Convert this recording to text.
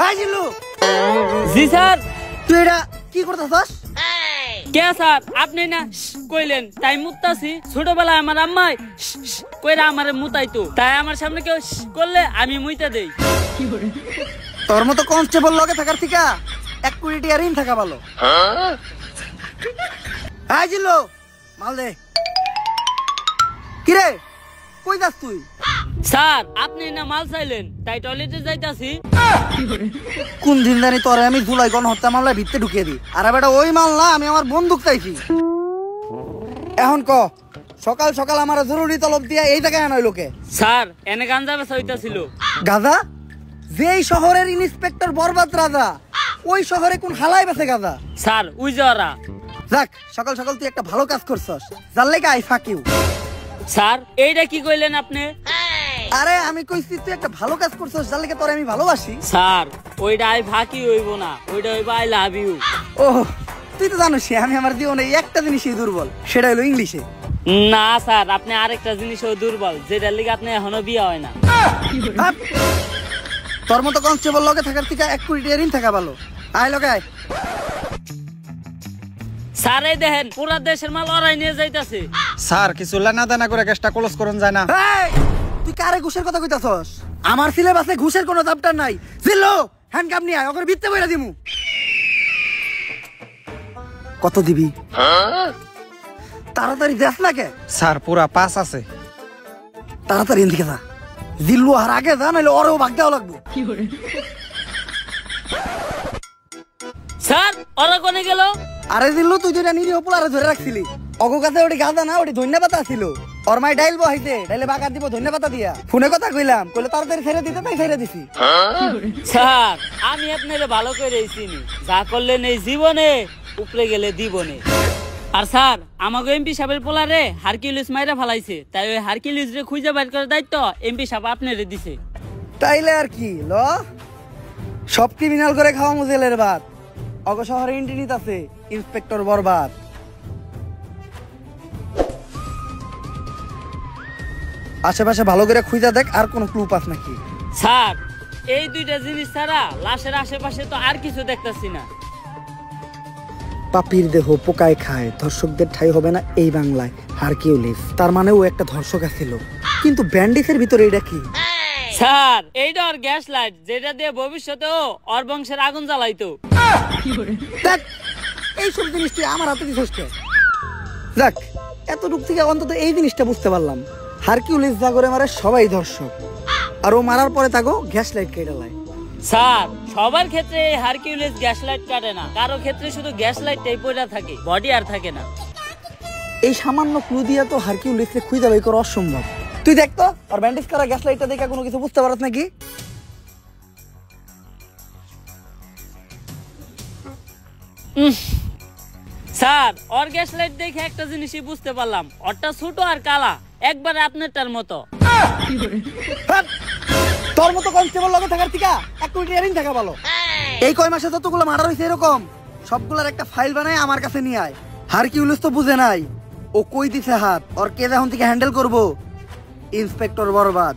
এই জিল্লু। জি স্যার। তুই এটা কি করতেছস? কে স্যার আপনি না কইলেন তাই মুতাছি। ছোটবেলায় আমার আম্মাই কইরা আমারে মুতাইতো, তাই আমার সামনে কেউ করলে আমি মুইতা দেই। তোর মতো কনস্টেবল লগে থাকার থেকে 1 কোটি টাকা ঋণ থাকা ভালো। এই জিল্লু মাল দে। কিরে কই যাস তুই? স্যার আপনি না মাল চাইলেন তাই টয়লেটে যাইতাছি। কোন দিন জানি তোরে আমি জুলাই গণহত্যা মামলায় ভিতরে ঢুকিয়ে দিই। আরে বেটা ওই মাল না, আমি আমার বন্দুক চাইছি। এখন ক সকাল সকাল আমার জরুরি তলব দিয়া এই জায়গায় আনাই লোকে। স্যার এনে গাঞ্জা বেচা হইতাছিল। গাঁজা? যেই শহরের ইন্সপেক্টর বরবাদ রাজা ওই শহরে কোন হালাই বেচে গাঁজা? স্যার উই যারা। যাক সকাল সকাল তুই একটা ভালো কাজ করছস, যার লেগে আই ফাক ইউ। স্যার এইটা কি কইলেন আপনি? আরে আমি কইছি তুই একটা ভালো কাজ করছস, যার লেগে তোরে আমি ভালোবাসি। স্যার ওইটা আই ফাঁকি হইব না, ওইটা হইব আই লাভ ইউ। ও তুই তো জানিস আমি আমার জীবনে একটা জিনিসই দুর্বল, সেটা হলো ইংলিশে। না স্যার আপনি আরেকটা জিনিসও দুর্বল, যেটার লিগে আপনি এখনো বিয়ে হয় না। তোর মতো কনস্টেবল লগে থাকার থেকে 1 কোটি টাকা ঋণ থাকা ভালো। আয় লগে আয়। স্যার এই দেখেন পুরা দেশের মাল ওরাই নিয়ে যাইতাছে। স্যার কিছু লেনা দেনা করে কেসটা ক্লোজ করুন যায় না? এই তুই কারে ঘুষের কথা কইতাছস? আমার সিলেবাসে ঘুষের কোনো চ্যাপ্টার নাই। জিল্লু হ্যান্ডকাপ নিয়ে আয়, ওকে বিত্তে বইরা দিমু। কত দিবি? তাড়াতাড়ি দেখ না কে। স্যার পুরা 5 আছে। তাড়াতাড়ি এদিকে যা। জিল্লু আর আগে যা, নাইলে ওরেও ভাগ দেওয়া লাগবে। স্যার ওরা কোনে গেল? আরে জিল্লু তুই যেটা নিরীহ পোলারে ধরে রাখছিলি, অগো কাছে ওটি গাঁদা না, ওটি ধন্যা পাতা ছিল। ওর মাই ডাইল বহাইতে, ডাইলে বাগার দিব ধন্যা পাতা দিয়া। ফোনে কথা কইলাম, কইলে তাড়াতাড়ি ছেড়ে দিতে, তাই ছেড়ে দিছি। স্যার আমি আপনারে ভালো করে চিনি, যা করলেন এই জীবনে উপরে গেলে দিবনে। আর স্যার আমাকে এমপি সাহেবের পোলারে হারকিউলিস মাইরা ফালাইছে, তাই ওই হারকিউলিস রে খুঁজে বের করার দায়িত্ব এমপি সাহেব আপনারে দিছে। তাইলে আর কি ল, সব ক্রিমিনাল করে খাওয়া মুজেলের ভাত। অগ শহরে ইন্টিনিত আছে ইন্সপেক্টর বরবাদ। আশেপাশে ভালো করে খুঁজা দেখ, আর কোন ক্লু পাস নাকি। স্যার এই দুইটা জিনিস ছাড়া লাশের আশেপাশে তো আর কিছু দেখতাছি না। পাপির দেহ পোকায় খায়, ধর্ষকদের ঠাই হবে না এই বাংলায়। হারকিউলিস তার মানে ও একটা ধর্ষক ছিল, কিন্তু ব্যান্ডিসের ভিতরে এটা কি? স্যার এইটা ওর গ্যাস লাইট, যেটা দিয়ে ভবিষ্যতেও ওর বংশের আগুন জ্বালাইতো। এইসব জিনিস তুই আমার হাতে দিছিস কে? যাক এতটুক থেকে অন্তত এই জিনিসটা বুঝতে পারলাম, হারকিউলিস যা করে মারে সবাই ধর্ষক, আর ও মারার পরে তাকে গ্যাস লাইট কেটে লাই। স্যার সবার ক্ষেত্রে এই হারকিউলিস গ্যাস লাইট কাটে না, কারো ক্ষেত্রে শুধু গ্যাস লাইটটাই পড়ে থাকে, বডি আর থাকে না। এই সামান্য ক্লু দিয়া তো হারকিউলিসকে খুঁজে বের করা অসম্ভব। তুই দেখ তো আর ব্যান্ডেজ করা গ্যাস লাইটটা দেখে কোনো কিছু বুঝতে পারছ নাকি? স্যার ওর গ্যাস লাইট দেখে একটা জিনিসই বুঝতে পারলাম, ওরটা ছোট আর কালা, একবারে আপনারটার মতো। তোর মতো কনস্টেবল লগে থাকার থেকে 1 কোটি টাকা ঋণ থাকা ভালো। এই কয় মাসে যতগুলো মার্ডার হয়েছে এরকম সবগুলোর একটা ফাইল বানায় আমার কাছে নিয়ে আয়। হারকিউলিস তো বুঝে নাই ও কই দিছে হাত, ওর কে এখন থেকে হ্যান্ডেল করবো ইন্সপেক্টর বরবাদ।